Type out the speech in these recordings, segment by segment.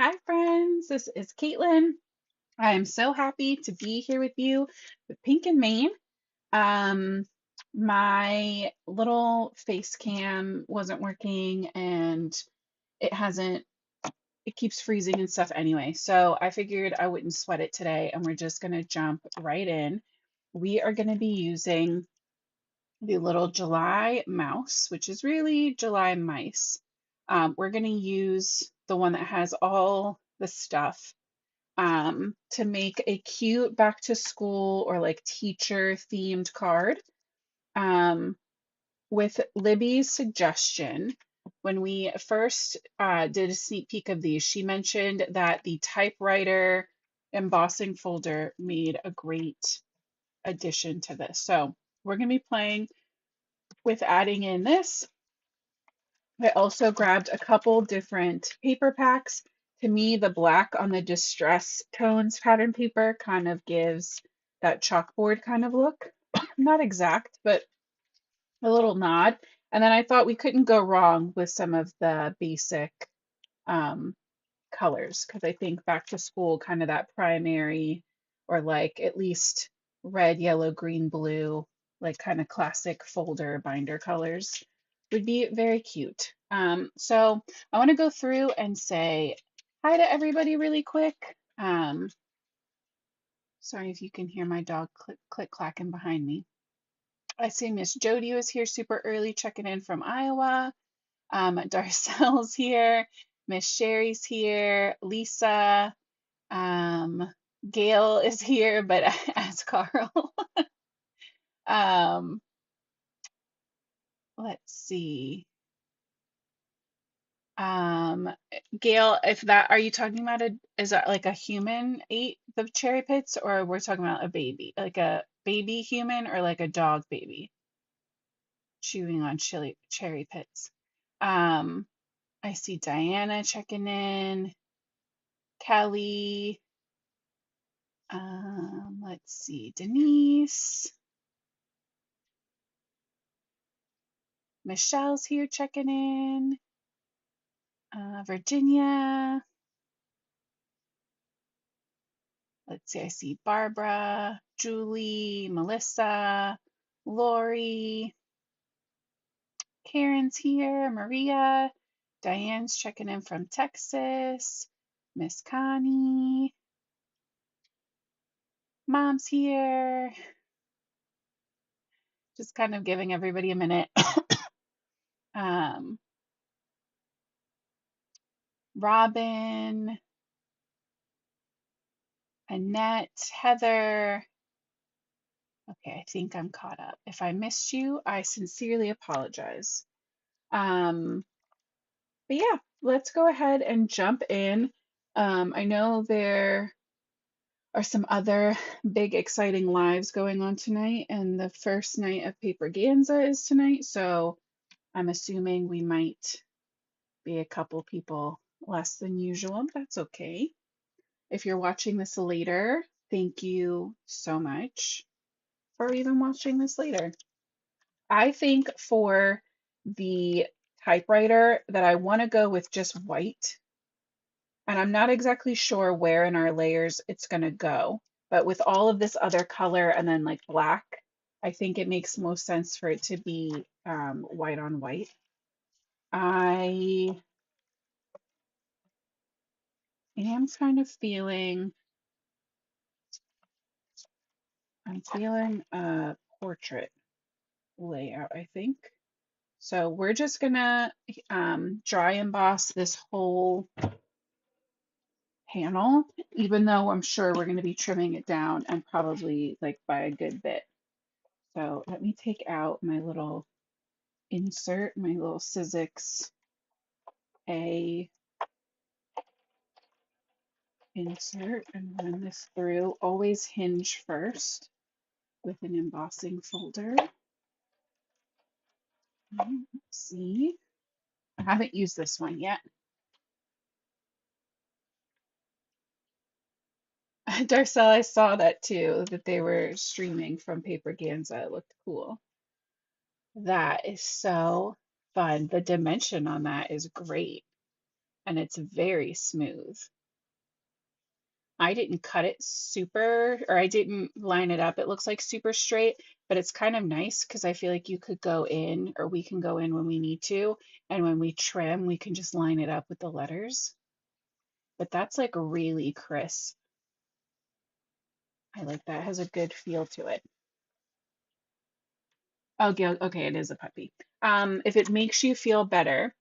Hi, friends. This is Caitlin. I am so happy to be here with you with Pink and Main. Um, my little face cam wasn't working and it hasn't, it keeps freezing and stuff anyway. So I figured I wouldn't sweat it today and we're just going to jump right in. We are going to be using the little July mouse, which is really July mice. We're going to use the one that has all the stuff to make a cute back to school or like teacher themed card. Um, with Libby's suggestion, when we first did a sneak peek of these, she mentioned that the typewriter embossing folder made a great addition to this. So we're going to be playing with adding in this. I also grabbed a couple different paper packs. To me, the black on the Distress Tones pattern paper kind of gives that chalkboard kind of look. Not exact, but a little nod. And then I thought we couldn't go wrong with some of the basic um, colors because I think back to school, kind of that primary or like at least red, yellow, green, blue, like kind of classic folder binder colors would be very cute. So I want to go through and say hi to everybody really quick. Sorry if you can hear my dog click clacking behind me. I see Miss Jody was here super early checking in from Iowa. Darcel's here. Miss Sherry's here. Lisa. Um, Gail is here, but as Carl. Um, let's see. Um, Gail, if that are you talking about is that like a human ate the cherry pits, or we're talking about a baby, like a baby human or like a dog baby chewing on cherry pits? Um, I see Diana checking in, Kelly, let's see, Denise, Michelle's here checking in, Virginia. Let's see, I see Barbara, Julie, Melissa, Lori, Karen's here, Maria, Diane's checking in from Texas, Miss Connie, Mom's here. Just kind of giving everybody a minute. um, Robin, Annette, Heather. Okay, I think I'm caught up. If I missed you, I sincerely apologize. Um, but yeah, let's go ahead and jump in. I know there are some other big exciting lives going on tonight, and the first night of Paperganza is tonight, so I'm assuming we might be a couple people less than usual. That's okay. If you're watching this later, thank you so much for even watching this later. I think for the typewriter that I want to go with just white, and I'm not exactly sure where in our layers it's going to go, but with all of this other color and then like black, I think it makes most sense for it to be white on white. I am kind of feeling, I'm feeling a portrait layout, I think. So we're just gonna dry emboss this whole panel, even though I'm sure we're gonna be trimming it down and probably like by a good bit. So let me take out my little insert, my little Sizzix A insert and run this through. Always hinge first with an embossing folder. Let's see. I haven't used this one yet. Darcel, I saw that too, that they were streaming from Paperganza. It looked cool. That is so fun. The dimension on that is great. and it's very smooth. I didn't cut it super, or I didn't line it up. It looks like super straight, but it's kind of nice because I feel like you could go in, or we can go in when we need to, and when we trim, we can just line it up with the letters. But that's like really crisp. I like that. It has a good feel to it. Oh, Gail, okay, it is a puppy. If it makes you feel better,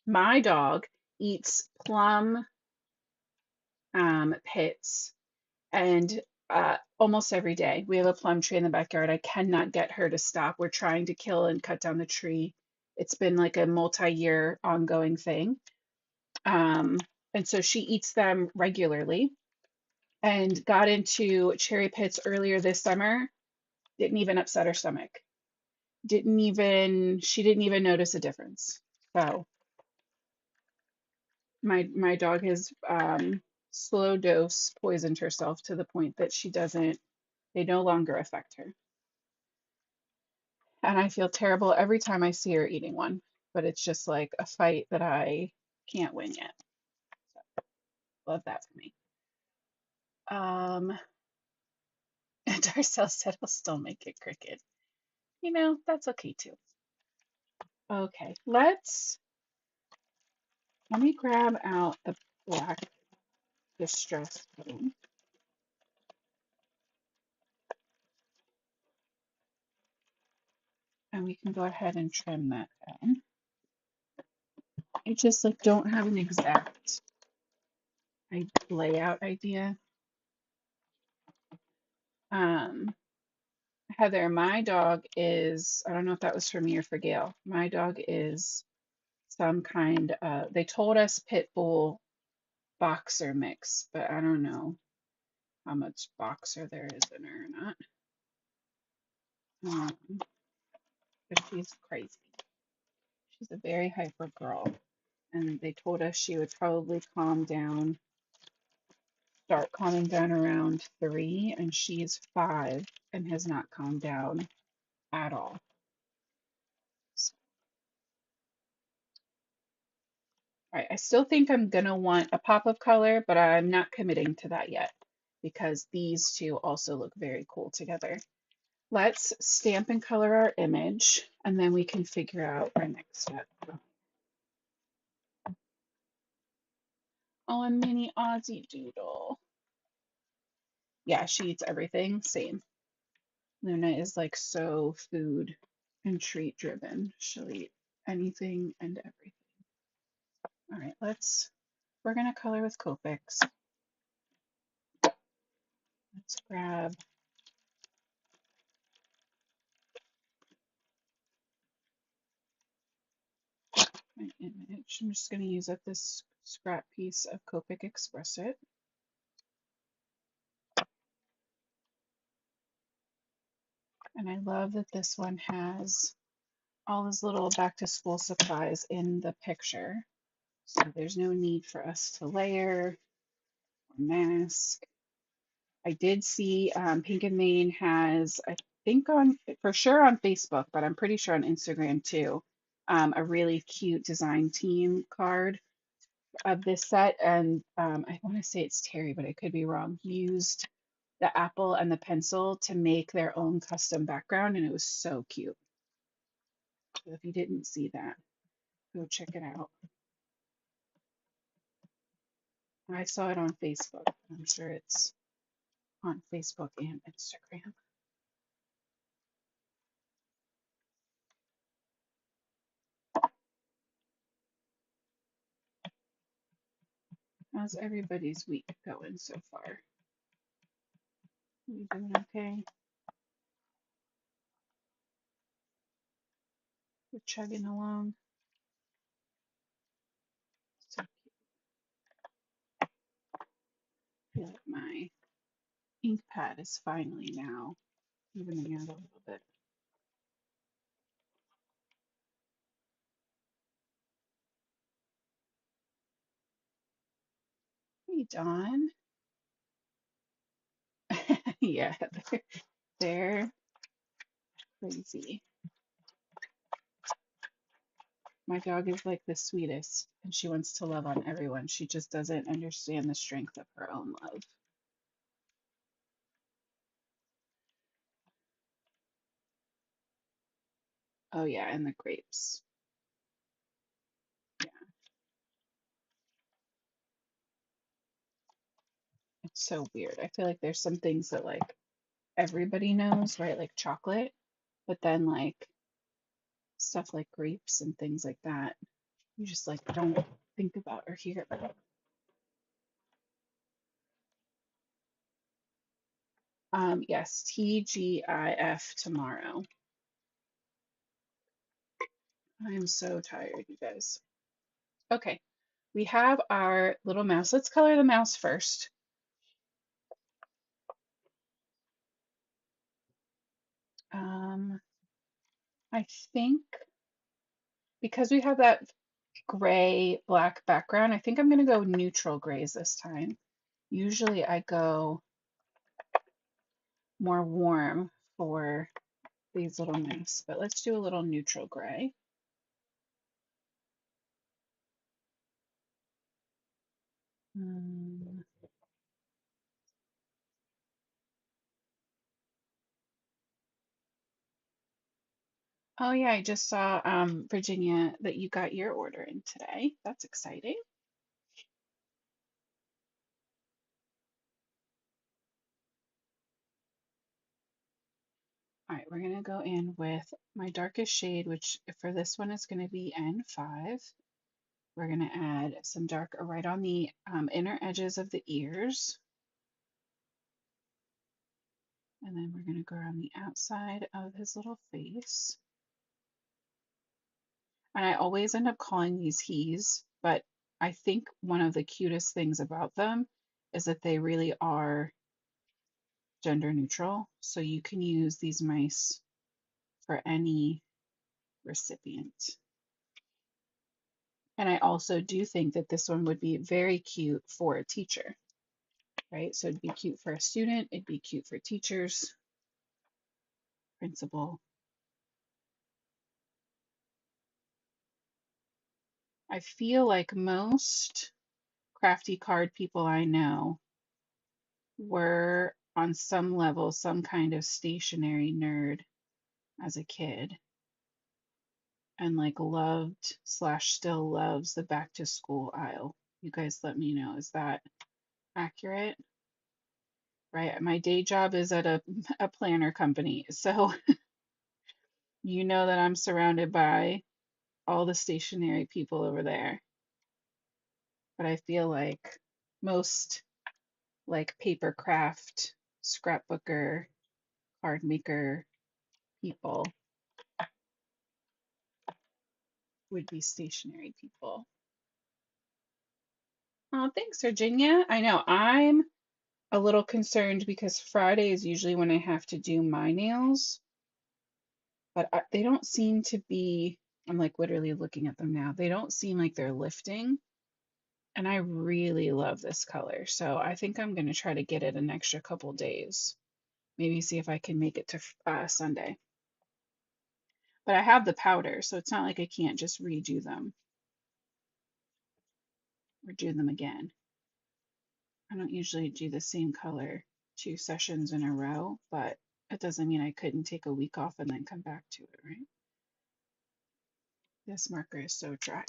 my dog eats plum pits and almost every day. We have a plum tree in the backyard. I cannot get her to stop. We're trying to kill and cut down the tree. It's been like a multi-year ongoing thing. Um, and so she eats them regularly and got into cherry pits earlier this summer. Didn't even upset her stomach. She didn't even notice a difference. So my dog has slow dose poisoned herself to the point that they no longer affect her. And I feel terrible every time I see her eating one, but it's just like a fight that I can't win yet. So love that for me. Um, and Darcel said I'll still make it cricket. That's okay too. Okay, let me grab out the black distress foam, and we can go ahead and trim that down. I just like don't have an exact layout idea. Heather, my dog is, I don't know if that was for me or for Gail. My dog is some kind of, they told us pit bull boxer mix, but I don't know how much boxer there is in her or not. But she's crazy. She's a very hyper girl. And they told us she would probably start calming down around 3, and she's 5 and has not calmed down at all. So, all right, I still think I'm gonna want a pop of color, but I'm not committing to that yet because these two also look very cool together. Let's stamp and color our image, and then we can figure out our next step. Oh, a mini Aussie doodle. Yeah, she eats everything. Same. Luna is like so food and treat driven. She'll eat anything and everything. All right, we're gonna color with Copics. Let's grab my image. I'm just gonna use up this scrap piece of Copic Express It. And I love that this one has all his little back to school supplies in the picture. So there's no need for us to layer or mask. I did see Pink and Main has, I think for sure on Facebook, but I'm pretty sure on Instagram too, a really cute design team card of this set. And I want to say it's Terry, but I could be wrong. He used the apple and the pencil to make their own custom background, and it was so cute. So if you didn't see that, go check it out. I saw it on Facebook. I'm sure it's on Facebook and Instagram. How's everybody's week going so far? You doing okay? We're chugging along. So I feel like my ink pad is finally now evening out a little bit. Hey, Dawn. Yeah, they're crazy. My dog is like the sweetest and she wants to love on everyone. She just doesn't understand the strength of her own love. Oh yeah, and the grapes. Yeah, it's so weird. I feel like there's some things that like everybody knows, right? Like chocolate, but then like stuff like grapes and things like that, you just like don't think about or hear about. Yes, TGIF tomorrow. I am so tired, you guys. Okay, we have our little mouse. Let's color the mouse first. Um, I think because we have that gray black background, I think I'm gonna go neutral grays this time. Usually I go more warm for these little mice, but let's do a little neutral gray. Um, oh yeah, I just saw Virginia that you got your order in today. That's exciting. All right, we're gonna go in with my darkest shade, which for this one is gonna be N5. We're gonna add some dark right on the inner edges of the ears. And then we're gonna go around the outside of his little face. And I always end up calling these he's, but I think one of the cutest things about them is that they really are gender neutral. So you can use these mice for any recipient. And I also do think that this one would be very cute for a teacher, right? So it'd be cute for a student, it'd be cute for teachers, principal. I feel like most crafty card people I know were on some level some kind of stationery nerd as a kid and like loved slash still loves the back to school aisle. You guys let me know. Is that accurate? Right. My day job is at a planner company. So you know that I'm surrounded by all the stationery people over there. But I feel like most like paper craft, scrapbooker, card maker people would be stationery people. Oh, thanks, Virginia. I know I'm a little concerned because Friday is usually when I have to do my nails, but they don't seem to be, I'm like literally looking at them now. They don't seem like they're lifting. And I really love this color. So I think I'm going to try to get it an extra couple days. Maybe see if I can make it to Sunday. But I have the powder, so it's not like I can't just redo them or do them again. I don't usually do the same color 2 sessions in a row, but it doesn't mean I couldn't take a week off and then come back to it, right? This marker is so dry.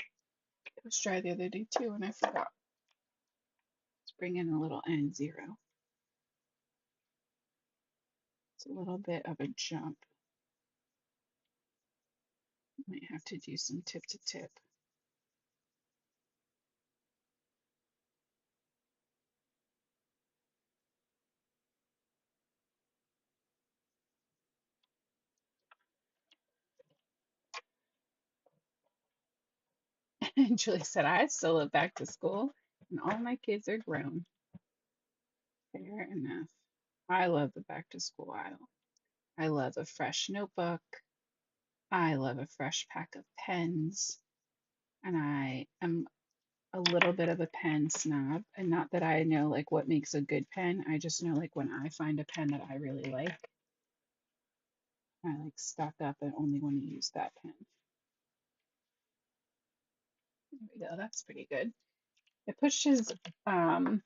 It was dry the other day too, and I forgot. Let's bring in a little N0. It's a little bit of a jump. Might have to do some tip to tip. And Julie said, I still live back to school, and all my kids are grown. Fair enough. I love the back to school aisle. I love a fresh notebook. I love a fresh pack of pens. And I am a little bit of a pen snob. And not that I know like what makes a good pen. I just know like when I find a pen that I really like, I like stock up and only want to use that pen. There we go. That's pretty good. It pushes um,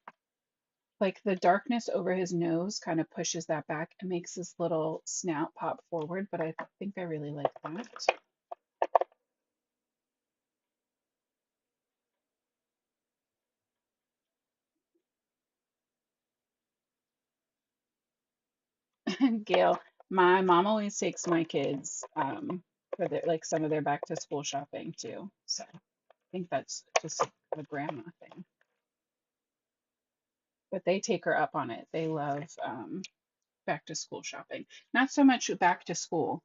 like the darkness over his nose kind of pushes that back and makes his little snout pop forward, but I think I really like that. Gail, my mom always takes my kids for their like some of their back to school shopping too. So I think that's just a grandma thing. But they take her up on it. They love back to school shopping. Not so much back to school,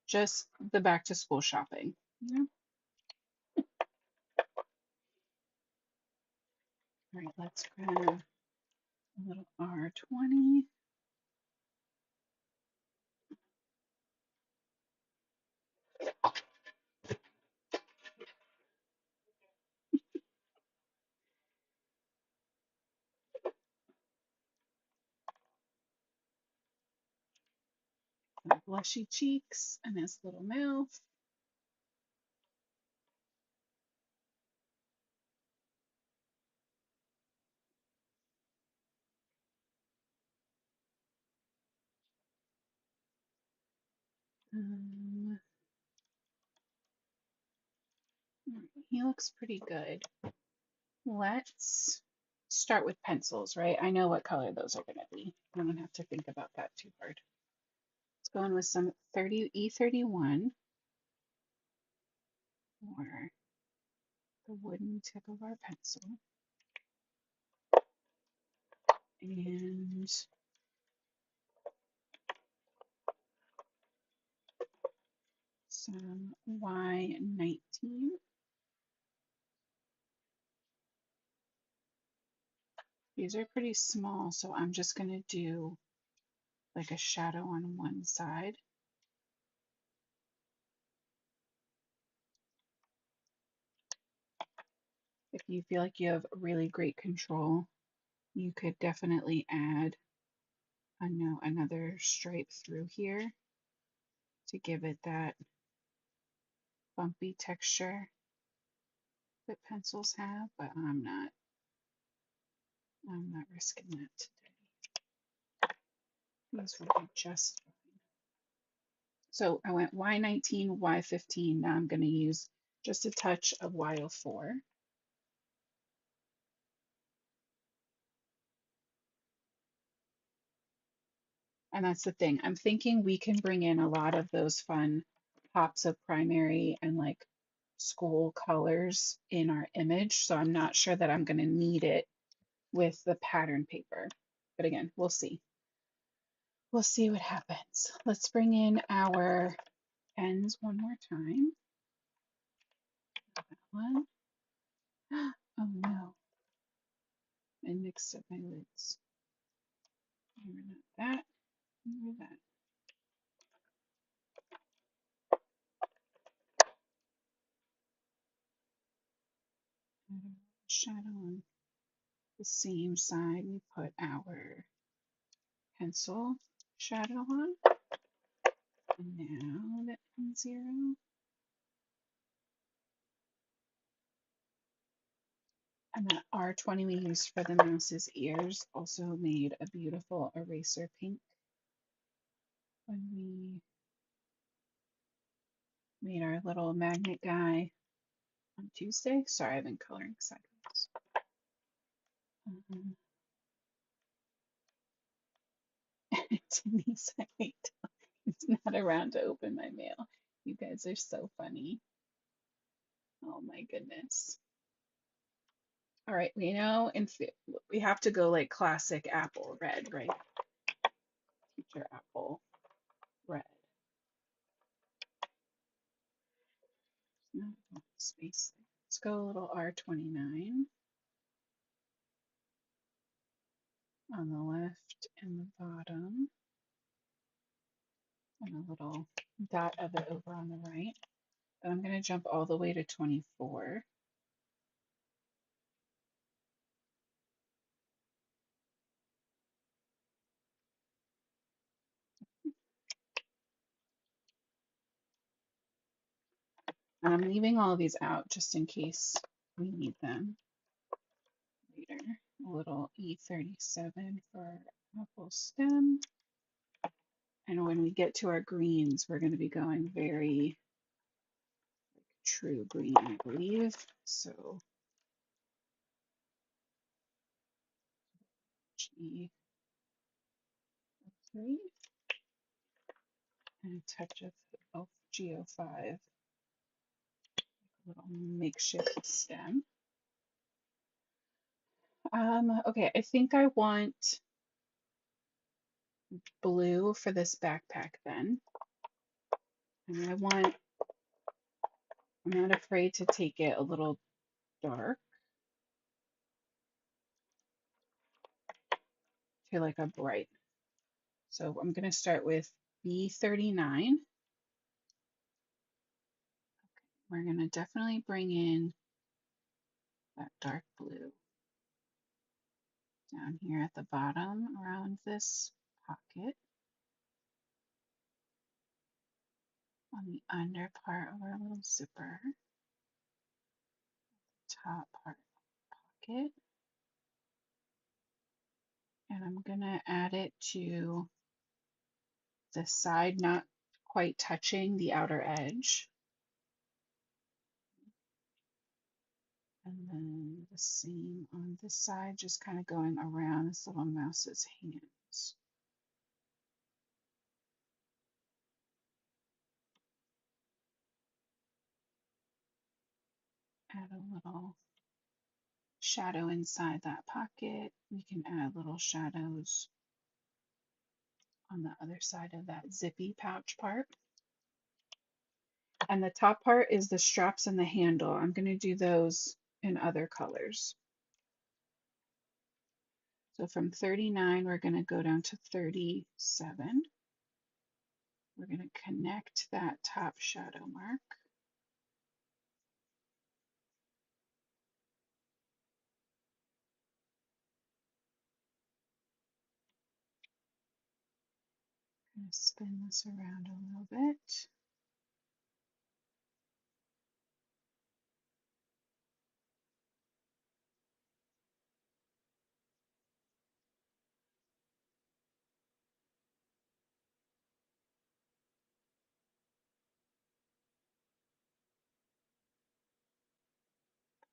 just the back to school shopping. Yeah. All right, let's grab a little R20. Blushy cheeks and his little mouth. Um, he looks pretty good. Let's start with pencils, right? I know what color those are going to be. I don't have to think about that too hard. Let's go in with some 30 E31 or the wooden tip of our pencil and some Y19. These are pretty small, so I'm just going to do like a shadow on one side. If you feel like you have really great control, you could definitely add another stripe through here to give it that bumpy texture that pencils have, but I'm not risking that today. These will be just fine. So I went Y19, Y15. Now I'm going to use just a touch of Y04. And that's the thing. I'm thinking we can bring in a lot of those fun pops of primary and like school colors in our image. So I'm not sure that I'm going to need it with the pattern paper. But again, we'll see. We'll see what happens. Let's bring in our pens one more time. One. Oh no, I mixed up my lids. Remember that. Remember that. Shadow on the same side we put our pencil shadow on. And now that zero. And that R20 we used for the mouse's ears also made a beautiful eraser pink when we made our little magnet guy on Tuesday. Sorry, I've been coloring sideways. Um, Denise, I wait till it's not around to open my mail. You guys are so funny. Oh my goodness. All right, we know we have to go like classic apple red, right? Teacher apple red. No space. Let's go a little R29 on the left and the bottom, and a little dot of it over on the right. Then I'm going to jump all the way to 24. And I'm leaving all of these out just in case we need them later. A little E37 for apple stem. And when we get to our greens, we're going to be going very true green, I believe. So G3 and a touch of G05, a little makeshift stem. Okay, I think I want blue for this backpack then. And I'm not afraid to take it a little dark to like a bright. So I'm going to start with B39. We're going to definitely bring in that dark blue down here at the bottom around this pocket. On the under part of our little zipper, top part pocket. And I'm going to add it to the side, not quite touching the outer edge. And then the same on this side, just kind of going around this little mouse's hands. Add a little shadow inside that pocket. We can add little shadows on the other side of that zippy pouch part. And the top part is the straps and the handle. I'm going to do those in other colors. So from 39, we're going to go down to 37. We're going to connect that top shadow mark. I'm going to spin this around a little bit.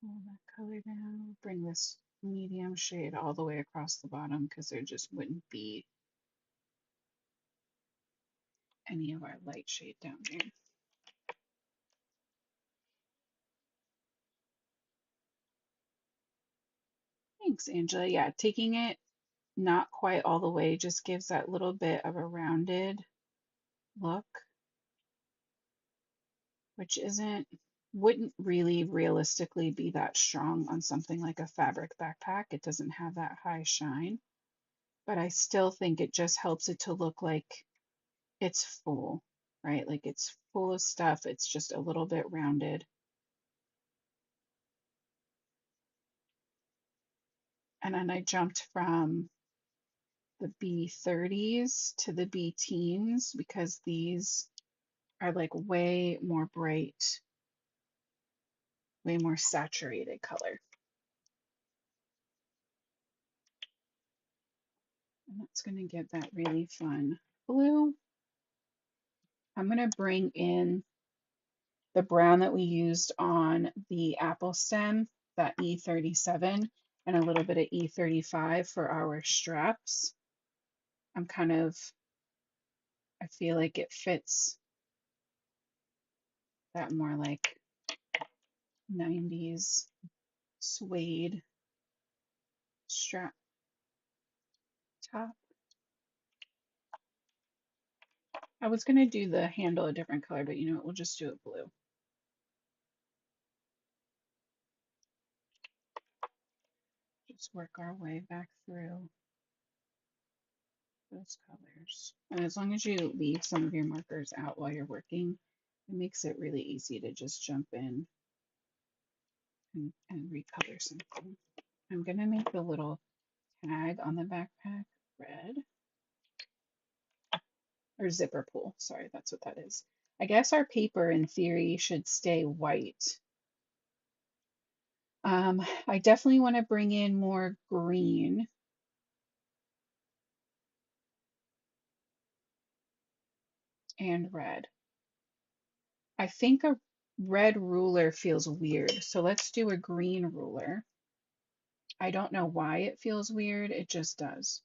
Pull that color down. Bring this medium shade all the way across the bottom because there just wouldn't be any of our light shade down there. Thanks, Angela. Yeah, taking it not quite all the way just gives that little bit of a rounded look, which wouldn't really realistically be that strong on something like a fabric backpack. It doesn't have that high shine, but I still think it just helps it to look like it's full, right? Like it's full of stuff. It's just a little bit rounded. And then I jumped from the B30s to the B teens because these are like way more bright, way more saturated color. And that's going to give that really fun blue. I'm going to bring in the brown that we used on the apple stem, that E37, and a little bit of E35 for our straps. I feel like it fits that more like 90s suede strap top. I was going to do the handle a different color, but you know what, we'll just do it blue. Just work our way back through those colors. And as long as you leave some of your markers out while you're working, it makes it really easy to just jump in and recolor something. I'm going to make the little tag on the backpack red, or zipper pull. Sorry, that's what that is. I guess our paper in theory should stay white. I definitely want to bring in more green and red. I think a red ruler feels weird, so let's do a green ruler. I don't know why it feels weird, it just does.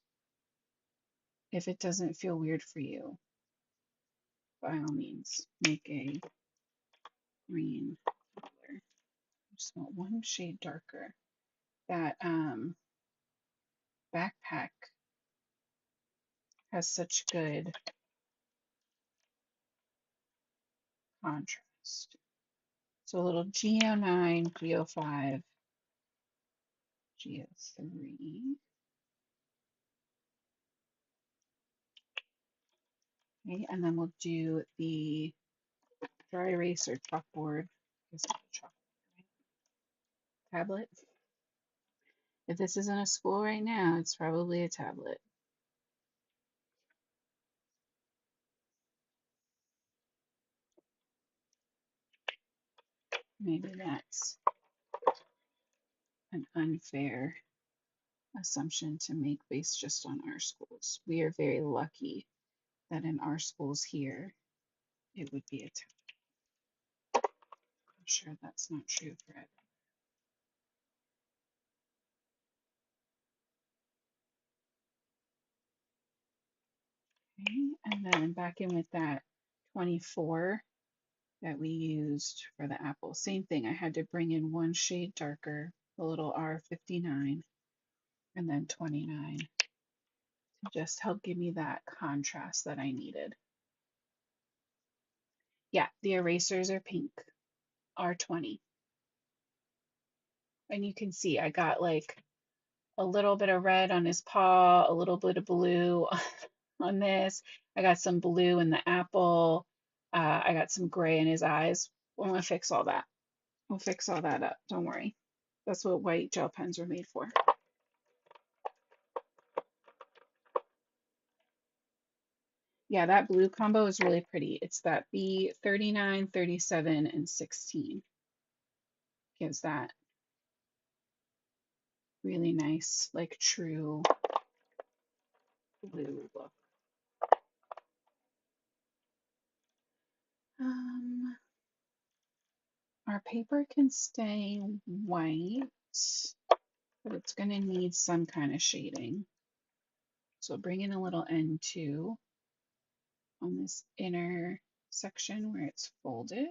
If it doesn't feel weird for you, by all means, make a green ruler. I just want one shade darker. That backpack has such good contrast. So a little GO9, GO5, GO3. Okay, and then we'll do the dry erase or chalkboard. Is it chalk tablet? If this isn't a school right now, it's probably a tablet. Maybe that's an unfair assumption to make based just on our schools. We are very lucky that in our schools here, it would be a tablet. I'm sure that's not true for everyone. Okay, and then back in with that 24 that we used for the apple. Same thing, I had to bring in one shade darker, the little R59, and then 29 to just help give me that contrast that I needed. Yeah, the erasers are pink, R20. And you can see I got like a little bit of red on his paw, a little bit of blue on this. I got some blue in the apple. I got some gray in his eyes. I'm gonna fix all that. We'll fix all that up. Don't worry. That's what white gel pens are made for. Yeah, that blue combo is really pretty. It's that B39, 37, and 16. Gives that really nice, like true blue look. Our paper can stay white, but it's going to need some kind of shading. So bring in a little N2 on this inner section where it's folded.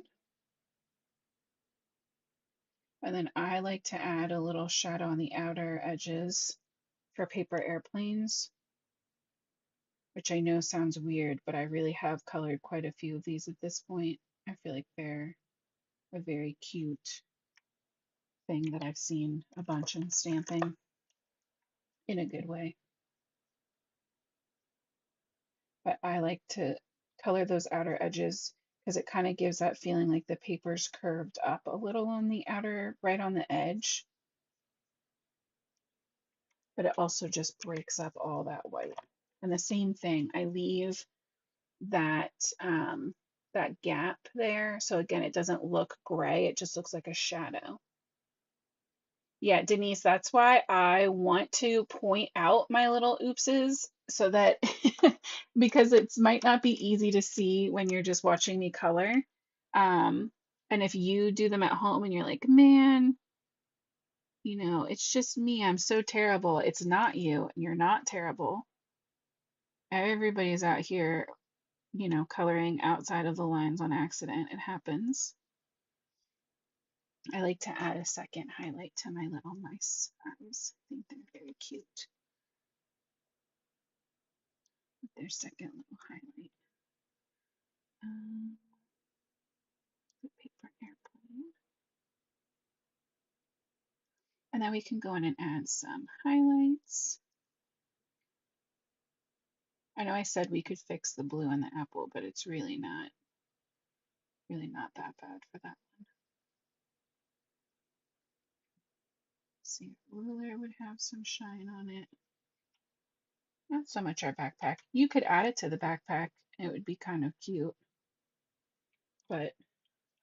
And then I like to add a little shadow on the outer edges for paper airplanes, which I know sounds weird, but I really have colored quite a few of these at this point. I feel like they're a very cute thing that I've seen a bunch in stamping in a good way. But I like to color those outer edges because it kind of gives that feeling like the paper's curved up a little on the outer, right on the edge. But it also just breaks up all that white. And the same thing, I leave that that gap there. So again, it doesn't look gray, it just looks like a shadow. Yeah, Denise, that's why I want to point out my little oopses so that because it might not be easy to see when you're just watching me color. And if you do them at home and you're like, man, it's just me. I'm so terrible. It's not you. You're not terrible. Everybody's out here, coloring outside of the lines on accident. It happens. I like to add a second highlight to my little mice eyes. I think they're very cute with their second little highlight. The paper airplane. And then we can go in and add some highlights. I know I said we could fix the blue in the apple, but it's really not that bad for that one. See if ruler would have some shine on it. Not so much our backpack. You could add it to the backpack. It would be kind of cute. But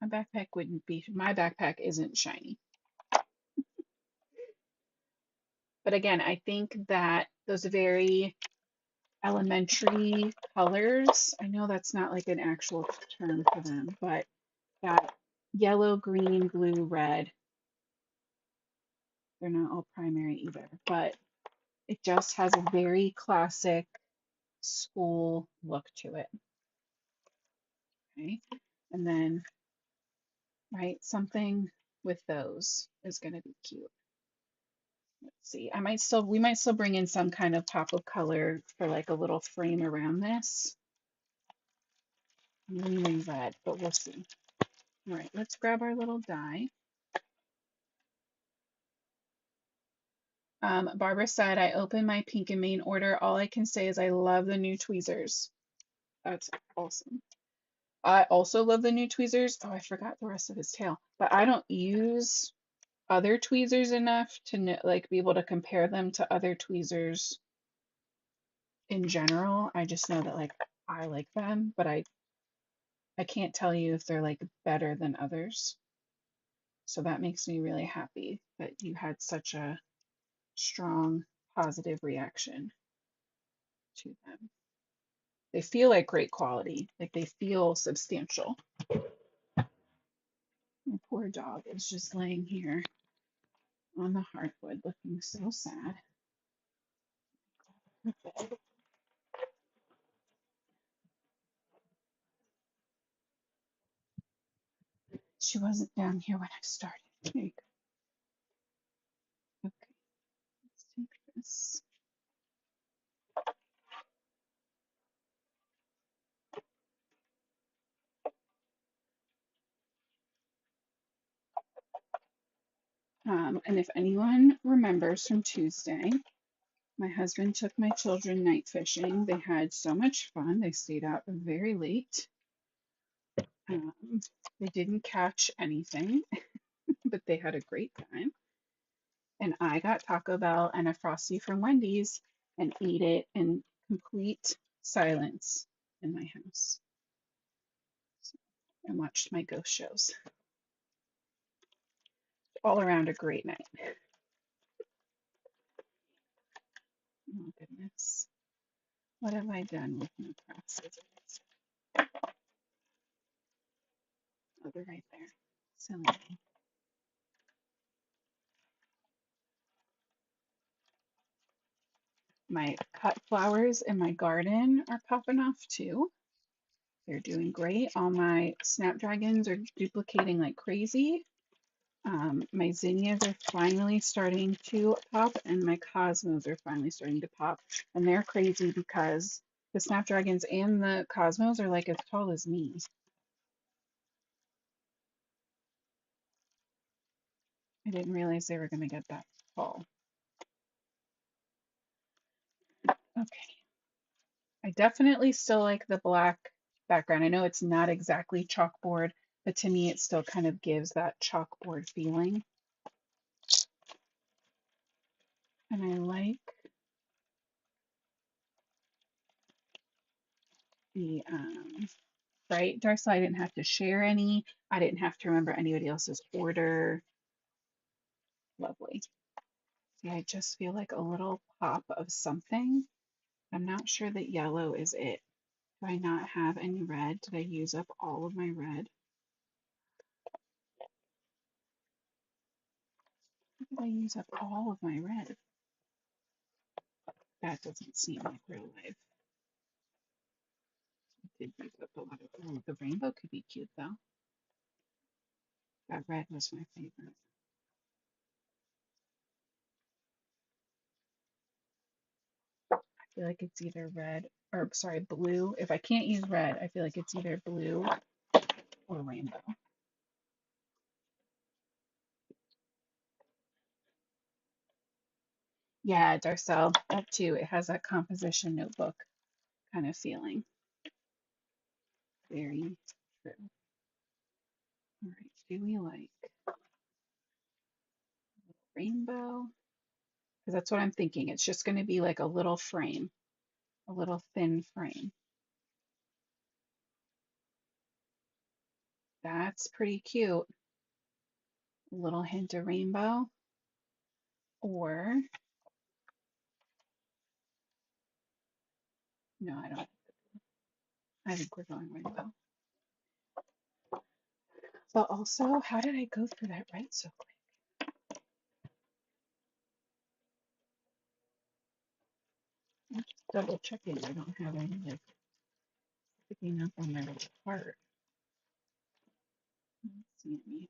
my backpack isn't shiny. But again, I think that those very elementary colors, I know that's not like an actual term for them, but that yellow, green, blue, red, they're not all primary either, but it just has a very classic school look to it. Okay. And then, right, something with those is going to be cute. Let's see. We might still bring in some kind of pop of color for like a little frame around this. Mainly red, but we'll see. All right, let's grab our little die. Barbara said, I opened my Pink and Main order. All I can say is I love the new tweezers. That's awesome. I also love the new tweezers. Oh, I forgot the rest of his tail. But I don't use other tweezers enough to know, like be able to compare them to other tweezers in general. I just know that like I like them, but I can't tell you if they're like better than others. So that makes me really happy that you had such a strong positive reaction to them. They feel like great quality, like they feel substantial. My poor dog is just laying here on the hardwood looking so sad. She wasn't down here when I started. There you go. Okay, let's take this. And if anyone remembers from Tuesday, my husband took my children night fishing. They had so much fun. They stayed out very late. Um, they didn't catch anything, but they had a great time. And I got Taco Bell and a Frosty from Wendy's and ate it in complete silence in my house. So, and watched my ghost shows. All around a great night. Oh goodness. What have I done with my craft scissors? Oh, they're right there. Silly me. My cut flowers in my garden are popping off too. They're doing great. All my snapdragons are duplicating like crazy. My zinnias are finally starting to pop, and my cosmos are finally starting to pop. And they're crazy because the snapdragons and the cosmos are like as tall as me. I didn't realize they were going to get that tall. Okay. I definitely still like the black background. I know it's not exactly chalkboard, but to me it still kind of gives that chalkboard feeling. And I like the right, Darcy, I didn't have to share any. I didn't have to remember anybody else's order. Lovely. See, I just feel like a little pop of something. I'm not sure that yellow is it. Do I not have any red? Did I use up all of my red? Did I use up all of my red? That doesn't seem like real life. I did use up a lot of. Oh, the rainbow could be cute though. That red was my favorite. I feel like it's either red or sorry, blue. If I can't use red, I feel like it's either blue or rainbow. Yeah, Darcel, that too. It has that composition notebook kind of feeling. Very true. All right, do we like rainbow? Because that's what I'm thinking. It's just going to be like a little frame, a little thin frame. That's pretty cute. A little hint of rainbow. Or No, I don't. I think we're going rainbow. But also, how did I go through that right so quick? I'm just double checking. I don't have any like picking up on my little part. Let's see me.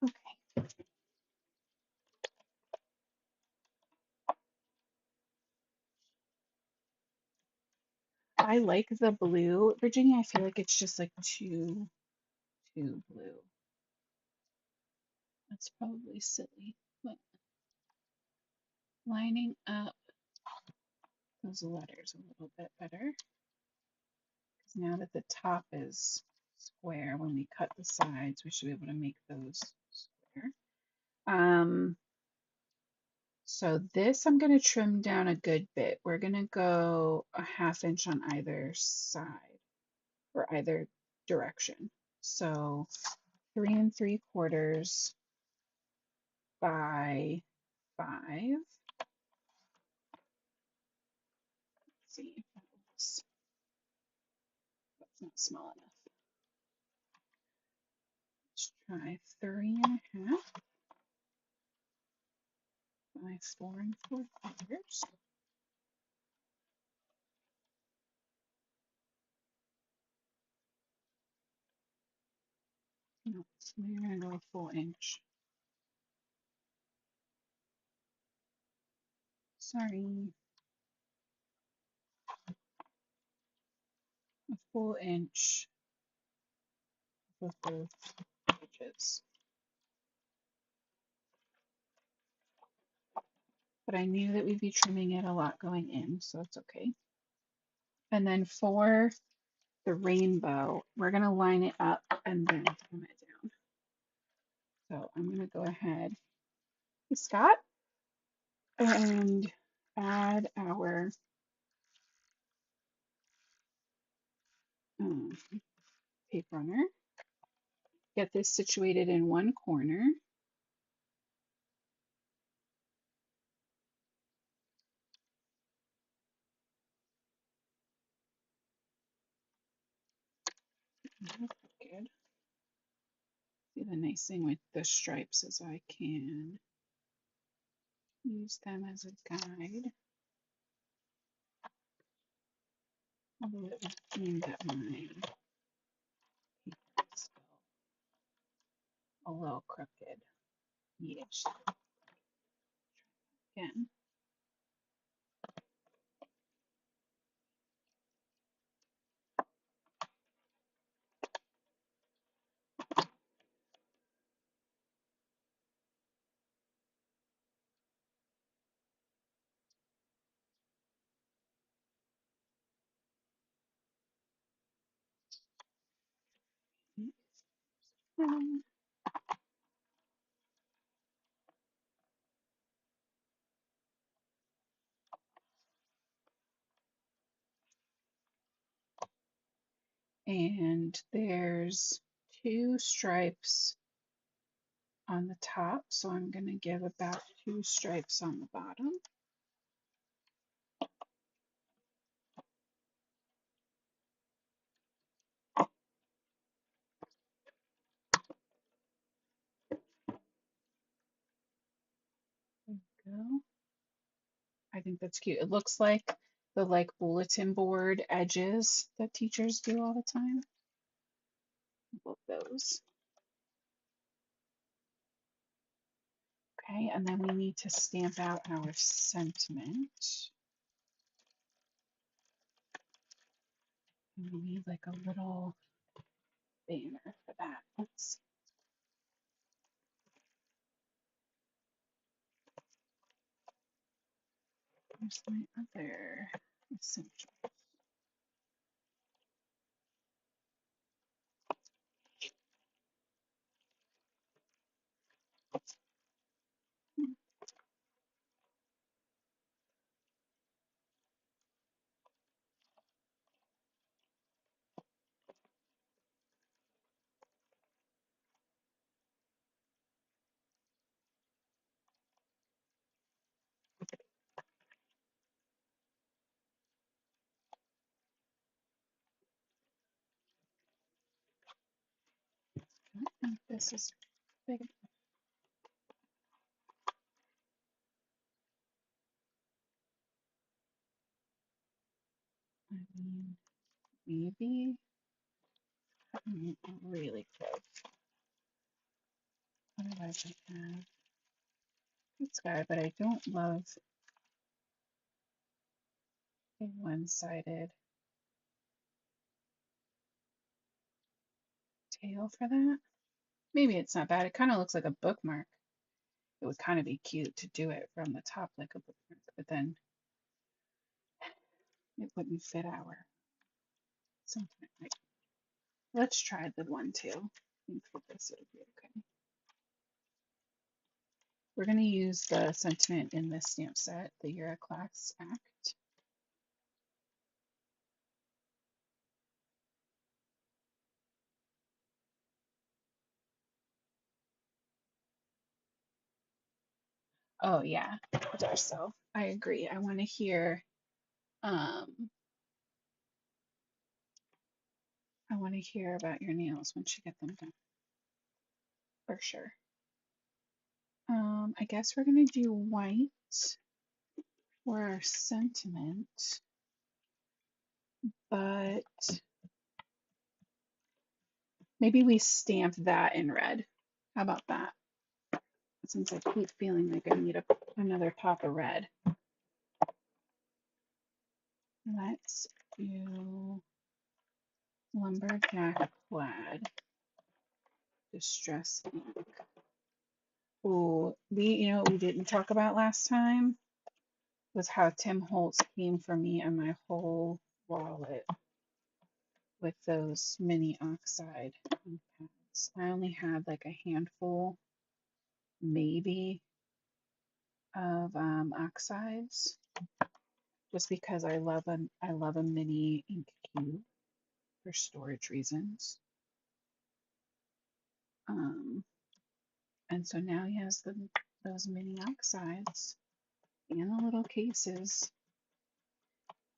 Okay. I like the blue. Virginia, I feel like it's just like too blue. That's probably silly. But lining up those letters a little bit better. Because now that the top is square, when we cut the sides, we should be able to make those square. So this I'm going to trim down a good bit. We're going to go a 1/2 inch on either side or either direction. So 3 3/4 by 5. Let's see if that's not small enough. Let's try 3 1/2 by 4 4/4. No, we're going to go a full inch. Sorry, a full inch for both pages. But I knew that we'd be trimming it a lot going in, so it's okay. And then for the rainbow, we're going to line it up and then trim it down. So I'm going to go ahead, Scott, and add our tape runner. Get this situated in one corner. Good. See, the nice thing with the stripes is I can use them as a guide. Although it would mean that my paper is still a little crooked. Yes. Again. And there's 2 stripes on the top, so I'm going to give about 2 stripes on the bottom. There we go. I think that's cute. It looks like the bulletin board edges that teachers do all the time. Love those. Okay, and then we need to stamp out our sentiment. And we need like a little banner for that. Let's see. Where's my other essential? this is big. I mean, maybe really close. Otherwise, I have this guy, but I don't love a one-sided tail for that. Maybe it's not bad. It kind of looks like a bookmark. It would kind of be cute to do it from the top like a bookmark, but then it wouldn't fit our something. Like, let's try the one too. I think for this it'll be okay. We're going to use the sentiment in this stamp set, the You're a Class Act. Oh yeah, Darcel. I agree. I want to hear um I want to hear about your nails when you get them done. For sure. I guess we're gonna do white for our sentiment, but maybe we stamp that in red. How about that? Since I keep feeling like I need another pop of red. Let's do lumberjack plaid distress ink. Oh, what we didn't talk about last time was how Tim Holtz came for me and my whole wallet with those mini oxide ink pads. I only had like a handful, maybe, of oxides, just because I love a mini ink cube for storage reasons. Um, and so now he has those mini oxides in the little cases.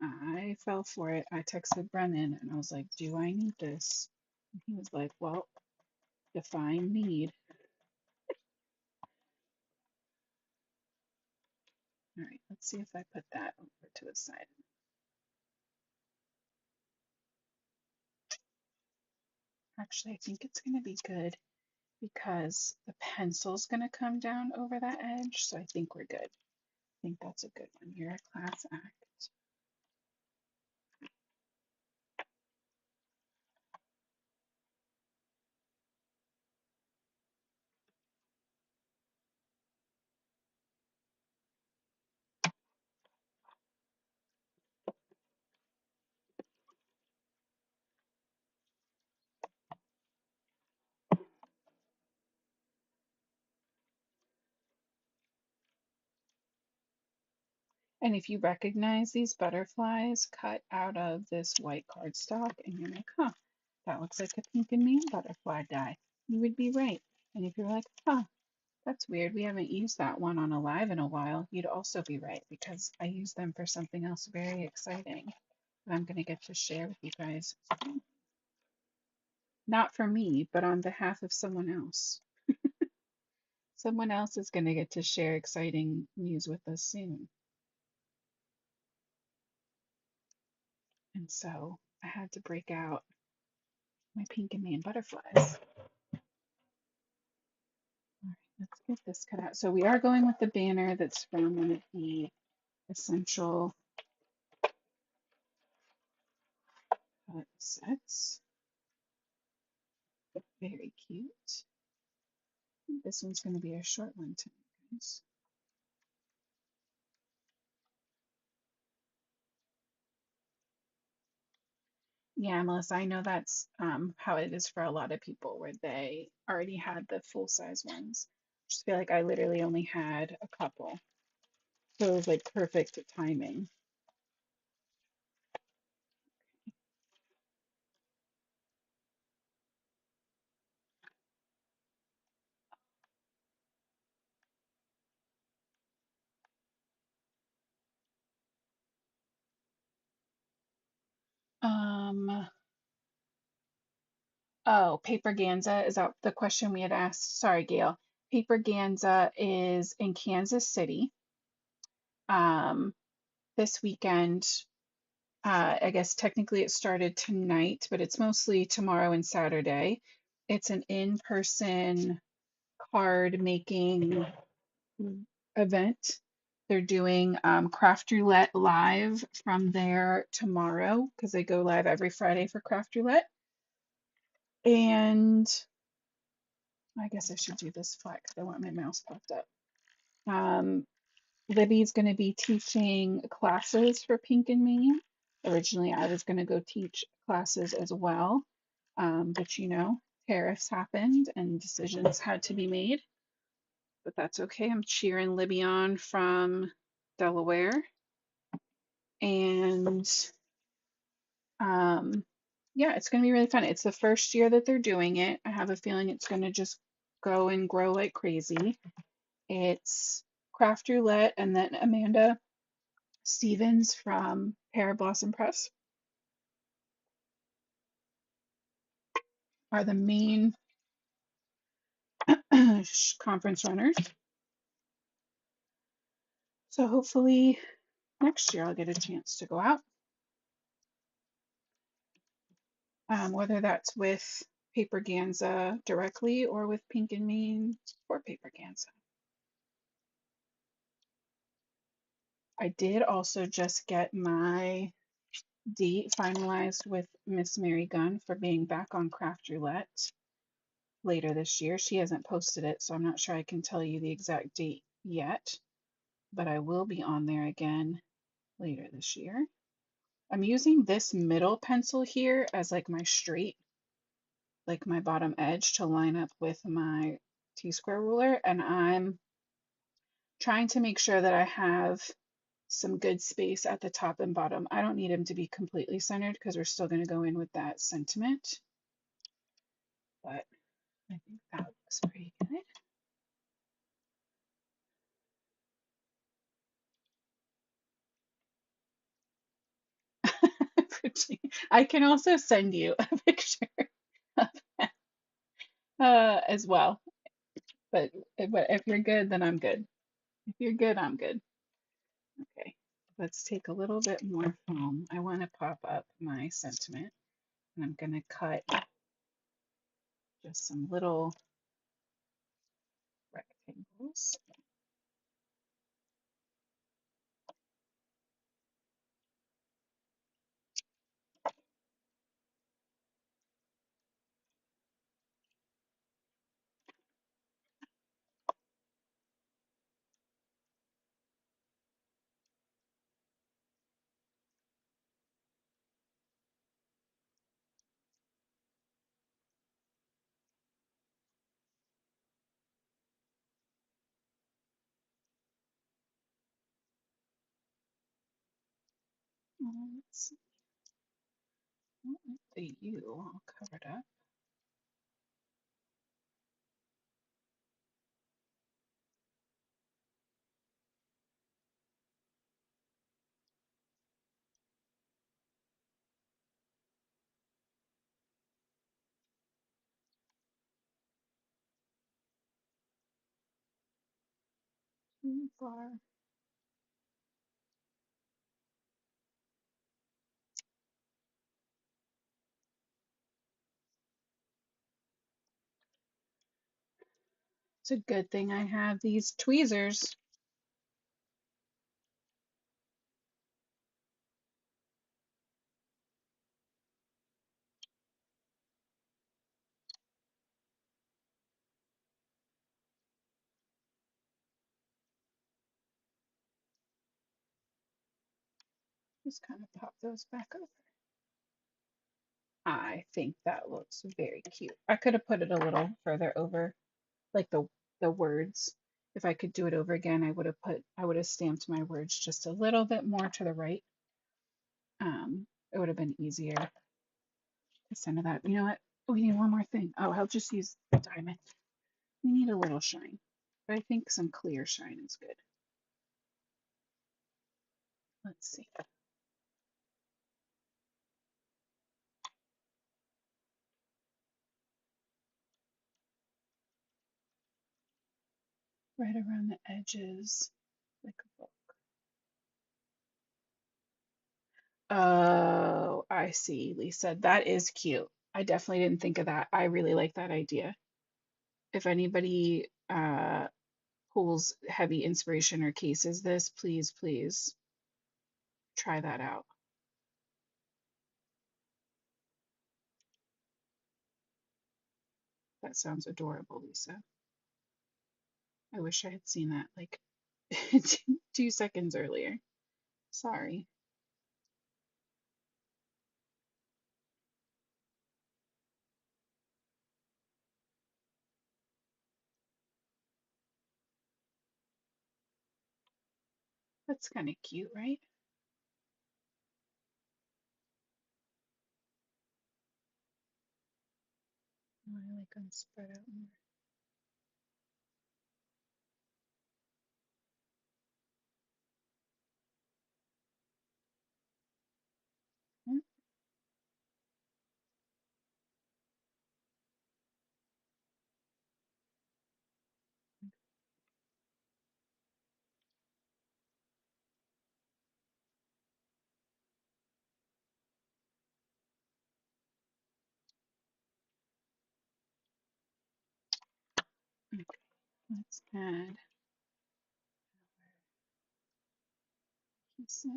I fell for it. I texted Brennan and I was like, "Do I need this?" And he was like, "Well, define need." All right, let's see if I put that over to the side. Actually, I think it's going to be good because the pencil's going to come down over that edge. So I think we're good. I think that's a good one. You're a class act. And if you recognize these butterflies cut out of this white cardstock and you're like, huh, that looks like a pink and mean butterfly die, you would be right. And if you're like, huh, that's weird, we haven't used that one on Alive in a while, you'd also be right because I use them for something else very exciting that I'm going to get to share with you guys. Not for me, but on behalf of someone else. Someone else is going to get to share exciting news with us soon. And so I had to break out my pink and man butterflies. All right, let's get this cut out. So we are going with the banner that's from one of the essential cut sets. Very cute. This one's going to be a short one tonight, guys. Yeah, Melissa, I know that's how it is for a lot of people where they already had the full size ones. I just feel like I literally only had a couple. So it was like perfect timing. Um, Oh, paper Ganza, is that the question we had asked? Sorry, Gail. Paper Ganza is in Kansas City. Um, this weekend, I guess technically it started tonight, but it's mostly tomorrow and Saturday. It's an in-person card making event. They're doing Craft Roulette live from there tomorrow because they go live every Friday for Craft Roulette. And I guess I should do this flat because I want my mouse popped up. Um, Libby's going to be teaching classes for Pink and Mane. Originally, I was going to go teach classes as well, but you know, tariffs happened and decisions had to be made. But that's okay. I'm cheering Libby on from Delaware. And yeah, it's going to be really fun. It's the first year that they're doing it. I have a feeling it's going to just go and grow like crazy. It's Craft Roulette and then Amanda Stevens from Pear Blossom Press are the main conference runners. So hopefully next year I'll get a chance to go out, whether that's with Paper Ganza directly or with Pink and Mane or Paper Ganza. I did also just get my date finalized with Miss Mary Gunn for being back on Craft Roulette later this year. She hasn't posted it, so I'm not sure I can tell you the exact date yet, but I will be on there again later this year. I'm using this middle pencil here as like my straight, like my bottom edge to line up with my T-square ruler, and I'm trying to make sure that I have some good space at the top and bottom. I don't need them to be completely centered because we're still going to go in with that sentiment, but I think that looks pretty good. I can also send you a picture of that, as well, but if you're good, then I'm good. If you're good, I'm good. Okay, let's take a little bit more foam. I want to pop up my sentiment, and I'm going to cut just some little rectangles. Let's see. The U all covered up. Too far. It's a good thing I have these tweezers. Just kind of pop those back over. I think that looks very cute. I could have put it a little further over, like the words. If I could do it over again, I would have stamped my words just a little bit more to the right. It would have been easier to send that. You know what? We need one more thing. Oh, I'll just use the diamond. We need a little shine, but I think some clear shine is good. Let's see. right around the edges, like a book. Oh, I see, Lisa. That is cute. I definitely didn't think of that. I really like that idea. If anybody pulls heavy inspiration or cases this, please, please try that out. That sounds adorable, Lisa. I wish I had seen that like 2 seconds earlier. Sorry. That's kind of cute, right? Oh, I like them spread out more. Mm, okay, let's add pieces.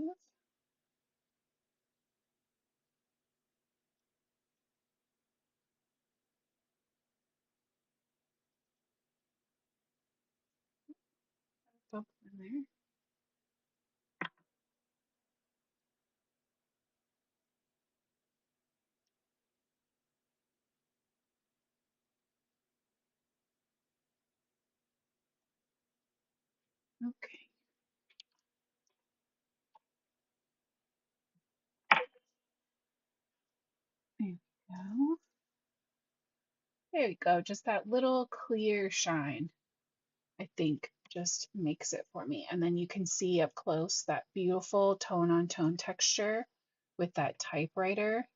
Bubble in there. Okay, there we go. There we go. Just that little clear shine, I think, just makes it for me. And then you can see up close that beautiful tone on tone texture with that typewriter.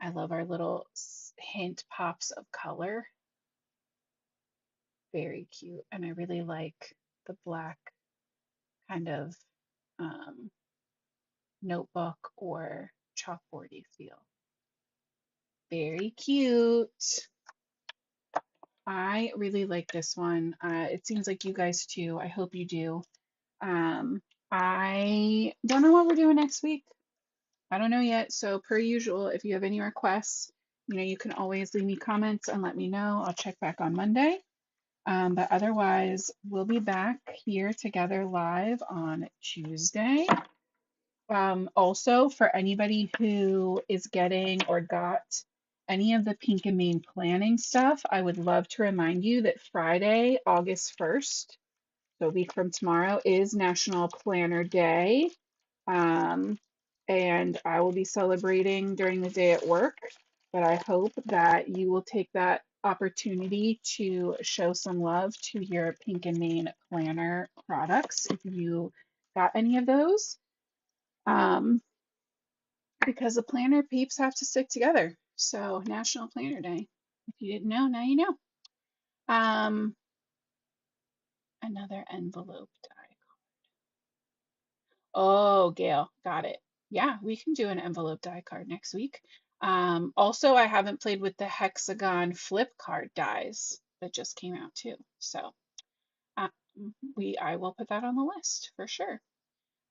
I love our little hint pops of color. Very cute. And I really like the black kind of um, notebook or chalkboardy feel. Very cute. I really like this one. It seems like you guys too. I hope you do. I don't know what we're doing next week. I don't know yet. So per usual, if you have any requests, you can always leave me comments and let me know. I'll check back on Monday. But otherwise, we'll be back here together live on Tuesday. Also, for anybody who is getting or got any of the Pink and Main planning stuff, I would love to remind you that Friday, August 1st, so a week from tomorrow, is National Planner Day. Um, and I will be celebrating during the day at work, but I hope that you will take that opportunity to show some love to your Pink and Main planner products if you got any of those. Um, because the planner peeps have to stick together. So National Planner Day. If you didn't know, now you know. Um, another envelope die. Oh, Gail, got it. Yeah, we can do an envelope die card next week. Also, I haven't played with the hexagon flip card dies that just came out too. So uh, I will put that on the list for sure.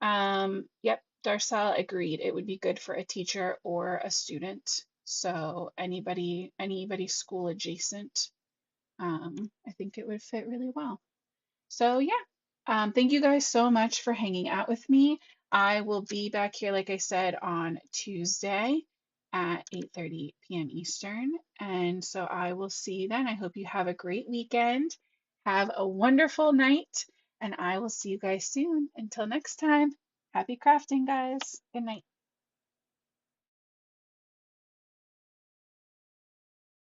Yep, Darcel agreed. It would be good for a teacher or a student. So anybody school adjacent, I think it would fit really well. So yeah, thank you guys so much for hanging out with me. I will be back here, like I said, on Tuesday at 8:30 p.m. Eastern. And so I will see you then. I hope you have a great weekend. Have a wonderful night, and I will see you guys soon. Until next time, happy crafting, guys. Good night.